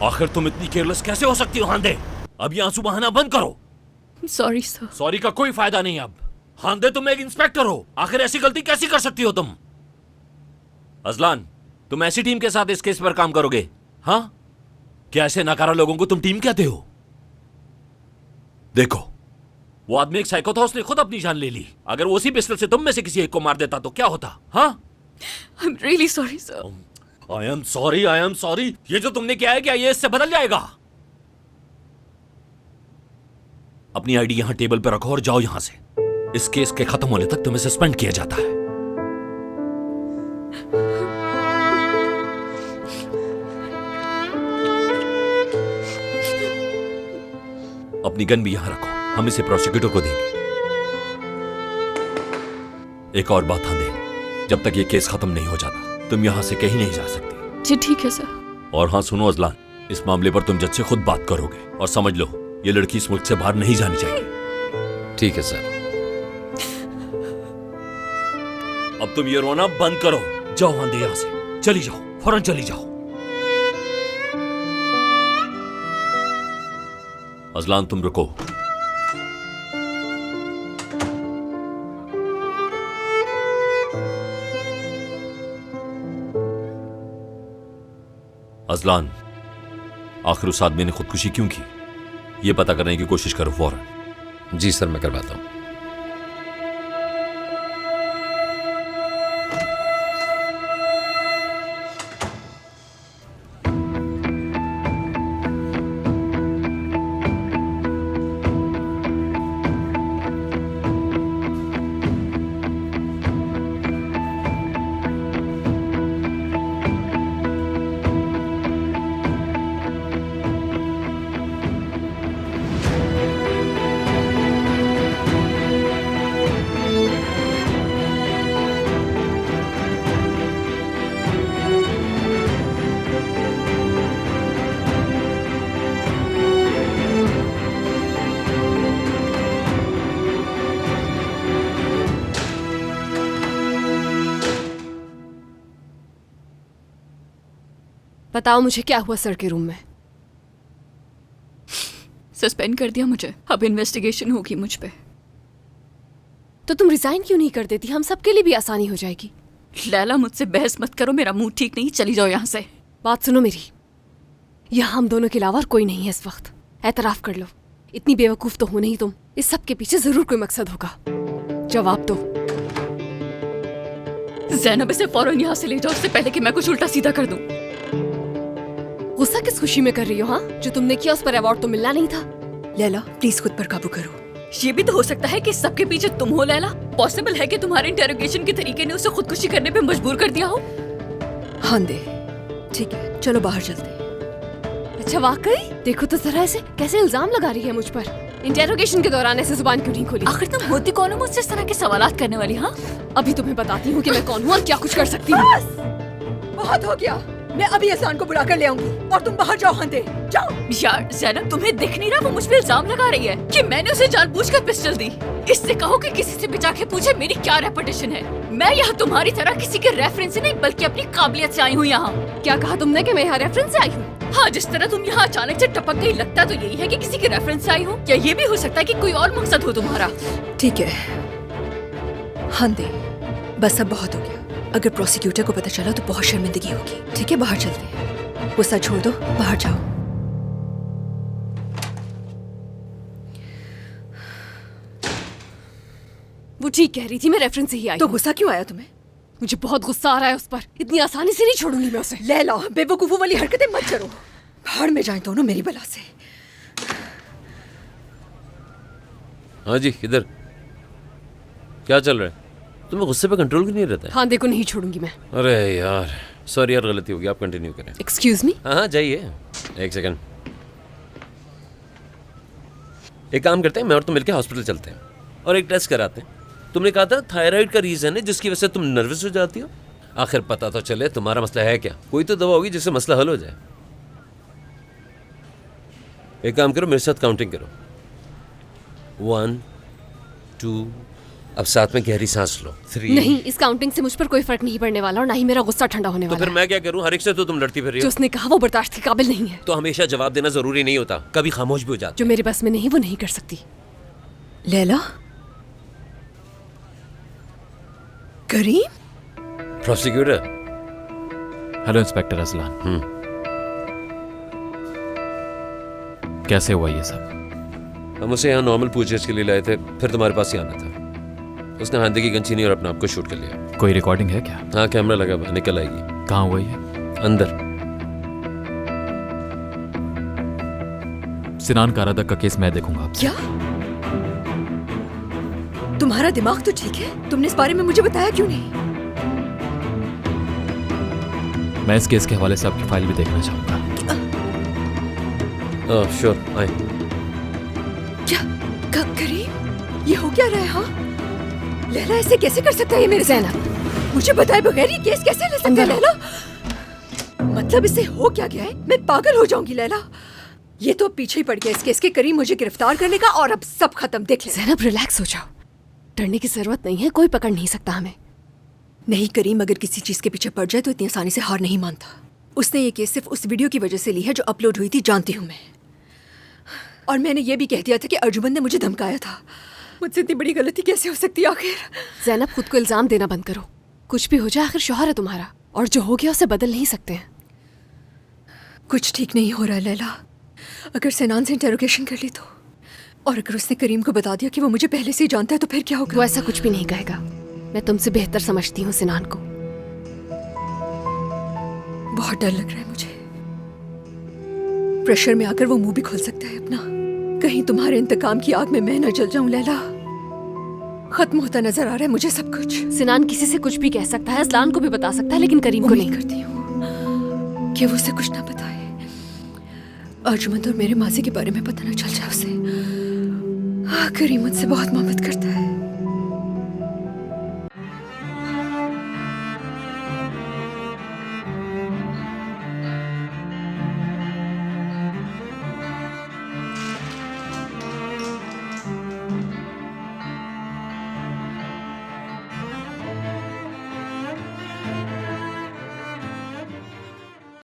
आखिर तुम इतनी केयरलेस कैसे हो सकती हो हांदे? अब ये आंसू बहाना बंद करो। Sorry sir. सॉरी का कोई फायदा नहीं अब। हांदे, तुम एक इंस्पेक्टर हो, आखिर ऐसी गलती कैसी कर सकती हो तुम? अजलान, तुम ऐसी टीम के साथ इस केस पर काम करोगे? हाँ, क्या ऐसे नकारा लोगों को तुम टीम कहते हो? देखो, वो आदमी एक साइको था, उसने खुद अपनी जान ले ली। अगर वो उसी पिस्टल से तुम में से किसी एक को मार देता तो क्या होता? हाँ, I am really sorry sir. I am sorry, I am sorry. ये जो तुमने किया है, क्या ये इससे बदल जाएगा? अपनी आईडी यहां टेबल पर रखो और जाओ यहां से। इस केस के खत्म होने तक तुम्हें सस्पेंड किया जाता है। अपनी गन भी यहां रखो, हम इसे प्रोसिक्यूटर को देंगे। एक और बात ध्यान दे, जब तक ये केस खत्म नहीं हो जाता तुम यहां से कहीं नहीं जा सकती। जी ठीक है सर। और हाँ सुनो अजलान, इस मामले पर तुम जज से खुद बात करोगे और समझ लो, ये लड़की इस मुल्क से बाहर नहीं जानी चाहिए। ठीक है सर। अब तुम ये रोना बंद करो। जाओ आंधे, यहां से चली जाओ, फौरन चली जाओ। अजलान तुम रुको। अजलान, आखिर उस आदमी ने खुदकुशी क्यों की, यह पता करने की कोशिश करो फौरन। जी सर, मैं करवाता हूं। बताओ मुझे क्या हुआ सर के रूम में? सस्पेंड कर दिया मुझे, अब इन्वेस्टिगेशन होगी मुझ पे। तो तुम रिजाइन क्यों नहीं कर देती? हम सबके लिए भी आसानी हो जाएगी। लैला मुझसे बहस मत करो, मेरा मूड ठीक नहीं, चली जाओ यहाँ से। बात सुनो मेरी, यहाँ हम दोनों के अलावा और कोई नहीं है इस वक्त। एतराफ कर लो, इतनी बेवकूफ तो हो नहीं तुम। इस सब के पीछे जरूर कोई मकसद होगा। जवाब दो। ज़ैनब, इसे फौरन यहाँ से ले जाओ, इससे पहले कि मैं कुछ उल्टा सीधा कर दूं। गुस्सा किस खुशी में कर रही हो? हाँ, जो तुमने किया उस पर अवार्ड तो मिलना नहीं था। लैला प्लीज खुद पर काबू करो। ये भी तो हो सकता है कि सबके पीछे तुम हो लैला। पॉसिबल है कि तुम्हारे इंटेरोगेशन के तरीके ने उसे खुदकुशी करने पे मजबूर कर दिया हो। हाँ दे, ठीक है, चलो बाहर चलते हैं। अच्छा वाकई? देखो तो जरा ऐसे कैसे इल्जाम लगा रही है मुझ पर। इंटेरोगेशन के दौरान ऐसे जुबान क्यों नहीं खोली? आखिर तुम होती कौन हो मुझसे इस तरह के सवालात करने वाली? हाँ, अभी तुम्हें बताती हूँ कि मैं कौन हूँ और क्या कुछ कर सकती हूँ। बहुत हो गया, मैं अभी अहसान को बुला कर ले आऊंगी और तुम बाहर जाओ। हाँ दे, जाओ। यार ज़ैनब, तुम्हें दिख नहीं रहा वो मुझ पे इल्जाम लगा रही है कि मैंने उसे जानबूझकर पिस्टल दी। इससे कहो कि किसी से बचा के पूछे मेरी क्या रेपुटेशन है। मैं यहाँ तुम्हारी तरह किसी के रेफरेंस से नहीं बल्कि अपनी काबिलियत से आई हूँ यहाँ। क्या कहा तुमने कि मैं यहाँ रेफरेंस से आई हूँ? हाँ, जिस तरह तुम यहाँ अचानक से टपक गई, लगता तो यही है कि किसी के रेफरेंस से आई हो, या ये भी हो सकता है कि कोई और मकसद हो तुम्हारा। ठीक है, हाँ दे, बस अब बहुत हो गया। अगर प्रोसिक्यूटर को पता चला तो बहुत शर्मिंदगी होगी। ठीक है, बाहर चलते हैं। गुस्सा छोड़ दो, बाहर जाओ। वो ठीक कह रही थी, मैं रेफरेंस से ही आई तो हूँ। गुस्सा क्यों आया तुम्हें? मुझे बहुत गुस्सा आ रहा है उस पर। इतनी आसानी से नहीं छोड़ूंगी मैं उसे। लैला, बेवकूफों वाली हरकतें मत करो। भाड़ में जाए दोनों मेरी बला से। हाँ जी, किधर क्या चल रहा है? तुम्हें गुस्से पे कंट्रोल क्यों नहीं रहता है? हाँ देखो, नहीं छोड़ूंगी मैं। अरे यार, सॉरी यार, गलती हो गई, आप कंटिन्यू करें। Excuse me. हाँ जाइए, एक सेकंड। एक काम करते हैं, मैं और तुम मिलकर हॉस्पिटल चलते हैं और एक टेस्ट कराते हैं। तुमने कहा था थायराइड का रीजन है जिसकी वजह से तुम नर्वस हो जाती हो। आखिर पता तो चले तुम्हारा मसला है क्या। कोई तो दवा होगी जिससे मसला हल हो जाए। एक काम करो, मेरे साथ काउंटिंग करो। 1 2 अब साथ में गहरी सांस लो। 3 नहीं, इस काउंटिंग से मुझ पर कोई फर्क नहीं पड़ने वाला और ना ही मेरा गुस्सा ठंडा होने तो वाला फिर है। मैं क्या करूं? हर एक से तो तुम लड़ती फिर रही जो हो। उसने कहा वो बर्दाश्त के काबिल नहीं है। तो हमेशा जवाब देना जरूरी नहीं होता, कभी खामोश भी हो जाता। जो मेरे बस में नहीं वो नहीं कर सकती। लैला, करीम, प्रोसिक्यूटर। Hello inspector Aslan. कैसे हुआ ये सब? हम उसे यहाँ नॉर्मल पूछताछ के लिए लाए थे, फिर तुम्हारे पास ही आना था। उसने हांदे की गन छीनी और अपने आप को शूट कर लिया। कोई रिकॉर्डिंग है क्या? हाँ, कैमरा लगा हुआ है, निकल आएगी। कहाँ हुआ ये? अंदर। सिनान कारादक का केस मैं देखूंगा। क्या तुम्हारा दिमाग तो ठीक है? तुमने इस बारे में मुझे बताया क्यों नहीं? मैं इस केस के हवाले से आपकी फाइल भी देखना चाहूंगा। श्योर, आए। क्या करीम, ये हो क्या रहा है? हाँ, लैला ऐसे कैसे कर सकता है ये मेरे साथ? मुझे बताए बगैर ये केस कैसे ले सकता है लैला? मतलब इससे हो क्या गया है? मैं पागल हो जाऊंगी लैला। ये तो पीछे ही पड़ गया इस केस के। करीम मुझे गिरफ्तार करने का और अब सब खत्म। देख ले ज़ैनब, रिलैक्स हो जाओ। डरने की जरूरत नहीं है, कोई पकड़ नहीं सकता हमें। नहीं करीम, अगर किसी चीज के पीछे पड़ जाए तो इतनी आसानी से हार नहीं मानता। उसने ये केस सिर्फ उस वीडियो की वजह से ली है जो अपलोड हुई थी, जानती हूँ मैं। और मैंने ये भी कह दिया था कि अर्जुमन ने मुझे धमकाया था। मुझसे इतनी बड़ी गलती कैसे हो सकती है आखिर? ज़ैनब, खुद को इल्जाम देना बंद करो। कुछ भी हो जाए, आखिर शौहर है तुम्हारा, और जो हो गया उसे बदल नहीं सकते हैं। कुछ ठीक नहीं हो रहा है लैला। अगर सैनान से इंटेरोगेशन कर ली तो, और अगर उसने करीम को बता दिया कि वो मुझे पहले से ही जानता है तो फिर क्या होगा? वो ऐसा कुछ भी नहीं कहेगा। मैं तुमसे बेहतर समझती हूँ सिनान को। बहुत डर लग रहा है मुझे। प्रेशर में आकर वो मुंह भी खोल सकता है अपना। कहीं तुम्हारे इंतकाम की आग में मैं न जल जाऊं लैला। खत्म होता नजर आ रहा है मुझे सब कुछ। सिनान किसी से कुछ भी कह सकता है, असलान को भी बता सकता है, लेकिन करीम को उम्मीद नहीं। करती हूँ कि वो उसे कुछ ना बताए। अर्जुमन और मेरे माजी के बारे में पता न चल जाए उसे। करीम मुझसे बहुत मोहब्बत करता है।